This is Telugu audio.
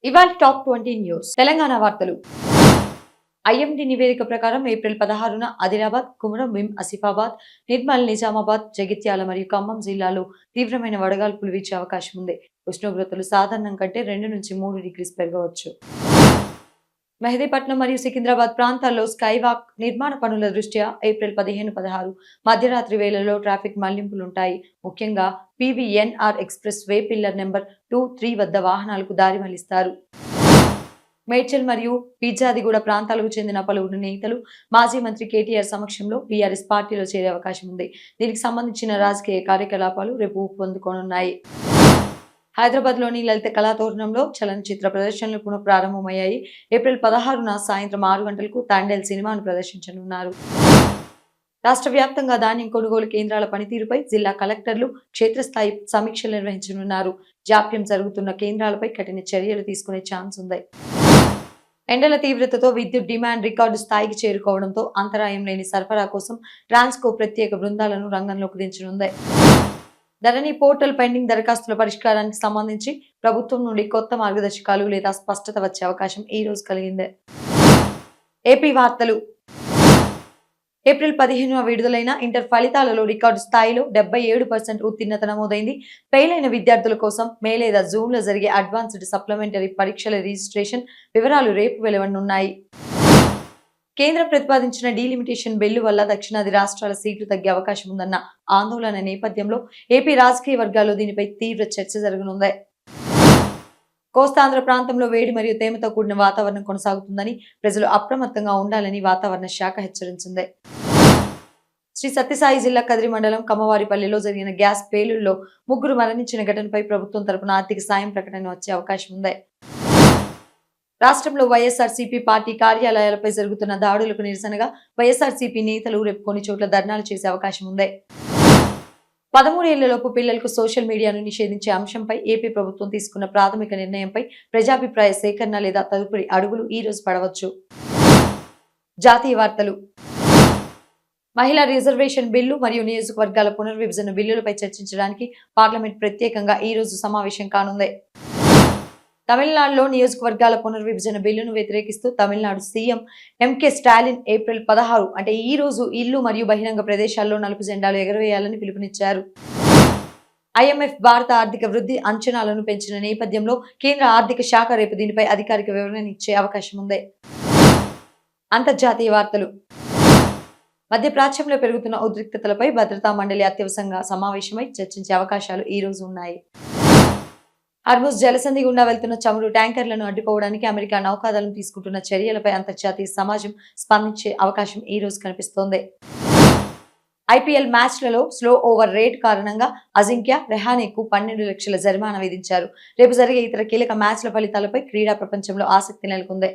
ఇవాళ టాప్ 20 న్యూస్. తెలంగాణ వార్తలు. ఐఎండీ నివేదిక ప్రకారం ఏప్రిల్ 16న ఆదిలాబాద్, కుమరం భీం, ఆసిఫాబాద్, నిర్మల్, నిజామాబాద్, జగిత్యాల మరియు ఖమ్మం జిల్లాలో తీవ్రమైన వడగాల్పులు వీచే అవకాశం ఉంది. ఉష్ణోగ్రతలు సాధారణం కంటే 2 నుంచి 3 డిగ్రీస్ పెరగవచ్చు. మెహదీపట్నం మరియు సికింద్రాబాద్ ప్రాంతాల్లో స్కైవాక్ నిర్మాణ పనుల దృష్ట్యా ఏప్రిల్ 15-16 మధ్యరాత్రి వేళల్లో ట్రాఫిక్ మళ్లింపులుంటాయి. ముఖ్యంగా PVNR express way pillar number 2, 3 వద్ద వాహనాలకు దారి మళ్లిస్తారు. మేడ్చల్ మరియు పిర్జాదిగూడ ప్రాంతాలకు చెందిన పలువురు నేతలు మాజీ మంత్రి కేటీఆర్ సమక్షంలో బీఆర్ఎస్ పార్టీలో చేరే అవకాశం ఉంది. దీనికి సంబంధించిన రాజకీయ కార్యకలాపాలు రేపు ఊపందుకోనున్నాయి. హైదరాబాద్లోని లలిత కళాతోరణంలో చలనచిత్ర ప్రదర్శనలు పునః ప్రారంభమయ్యాయి. ఏప్రిల్ 16న సాయంత్రం 6 గంటలకు తాండేల్ సినిమాను ప్రదర్శించనున్నారు. రాష్ట్ర వ్యాప్తంగా ధాన్యం కొనుగోలు కేంద్రాల పనితీరుపై జిల్లా కలెక్టర్లు క్షేత్రస్థాయి సమీక్షలు నిర్వహించనున్నారు. జాప్యం జరుగుతున్న కేంద్రాలపై కఠిన చర్యలు తీసుకునే ఛాన్స్ ఉంది. ఎండల తీవ్రతతో విద్యుత్ డిమాండ్ రికార్డు స్థాయికి చేరుకోవడంతో అంతరాయం లేని సరఫరా కోసం ట్రాన్స్కో ప్రత్యేక బృందాలను రంగంలోకి దించనుంది. ధరణి పోర్టల్ పెండింగ్ దరఖాస్తుల పరిష్కారానికి సంబంధించి ప్రభుత్వం నుండి కొత్త మార్గదర్శకాలు లేదా స్పష్టత వచ్చే అవకాశం ఈ రోజు కలిగింది. ఏపీ వార్తలు. ఏప్రిల్ 15న విడుదలైన ఇంటర్ ఫలితాలలో రికార్డు స్థాయిలో 77% ఉత్తీర్ణత నమోదైంది. ఫెయిల్ అయిన విద్యార్థుల కోసం మే లేదా జూన్లో జరిగే అడ్వాన్స్డ్ సప్లిమెంటరీ పరీక్షల రిజిస్ట్రేషన్ వివరాలు రేపు వెలువడనున్నాయి. కేంద్రం ప్రతిపాదించిన డీలిమిటేషన్ బిల్లు వల్ల దక్షిణాది రాష్ట్రాల సీట్లు తగ్గే అవకాశం ఉందన్న ఆందోళన నేపథ్యంలో ఏపీ రాజకీయ వర్గాల్లో దీనిపై తీవ్ర చర్చ జరగనుంది. కోస్తాంధ్ర ప్రాంతంలో వేడి మరియు తేమతో కూడిన వాతావరణం కొనసాగుతుందని ప్రజలు అప్రమత్తంగా ఉండాలని వాతావరణ శాఖ హెచ్చరించింది. శ్రీ సత్యసాయి జిల్లా కదిరి మండలం కమ్మవారిపల్లిలో జరిగిన గ్యాస్ పేలుళ్లో 3 మరణించిన ఘటనపై ప్రభుత్వం తరపున ఆర్థిక సాయం ప్రకటన వచ్చే అవకాశం ఉంది. రాష్ట్రంలో వైఎస్ఆర్సీపీ పార్టీ కార్యాలయాలపై జరుగుతున్న దాడులకు నిరసనగా వైఎస్ఆర్సీపీ నేతలు రేపు కొన్ని చోట్ల ధర్నాలు చేసే అవకాశం ఉంది. 13 ఏళ్లలోపు పిల్లలకు సోషల్ మీడియాను నిషేధించే అంశంపై ఏపీ ప్రభుత్వం తీసుకున్న ప్రాథమిక నిర్ణయంపై ప్రజాభిప్రాయ సేకరణ లేదా తదుపరి అడుగులు ఈ రోజు పడవచ్చు. జాతీయ వార్తలు. మహిళా రిజర్వేషన్ బిల్లు మరియు నియోజకవర్గాల పునర్విభజన బిల్లులపై చర్చించడానికి పార్లమెంట్ ప్రత్యేకంగా ఈ రోజు సమావేశం కానుంది. తమిళనాడులో నియోజకవర్గాల పునర్విభజన బిల్లును వ్యతిరేకిస్తూ తమిళనాడు సీఎం ఎంకే స్టాలిన్ ఏప్రిల్ 16 అంటే ఈ రోజు ఇల్లు మరియు బహిరంగ ప్రదేశాల్లో నలుపు జెండాలు ఎగరవేయాలని పిలుపునిచ్చారు. ఐఎంఎఫ్ భారత ఆర్థిక వృద్ధి అంచనాలను పెంచిన నేపథ్యంలో కేంద్ర ఆర్థిక శాఖ రేపు దీనిపై అధికారిక వివరణ ఇచ్చే అవకాశం ఉంది. అంతర్జాతీయ వార్తలు. మధ్యప్రాచ్యంలో పెరుగుతున్న ఉద్రిక్తతలపై భద్రతా మండలి అత్యవసరంగా సమావేశమై చర్చించే అవకాశాలు ఈ రోజు ఉన్నాయి. హార్ముజ్ జలసంధి గుండా వెళ్తున్న చమురు ట్యాంకర్లను అడ్డుకోవడానికి అమెరికా నౌకాదళం తీసుకుంటున్న చర్యలపై అంతర్జాతీయ సమాజం స్పందించే అవకాశం ఈ రోజు కనిపిస్తోంది. ఐపీఎల్ మ్యాచ్లలో స్లో ఓవర్ రేట్ కారణంగా అజింక్య రెహానేకు 12 లక్షల జరిమానా విధించారు. రేపు జరిగే ఇతర కీలక మ్యాచ్ల ఫలితాలపై క్రీడా ప్రపంచంలో ఆసక్తి నెలకొంది.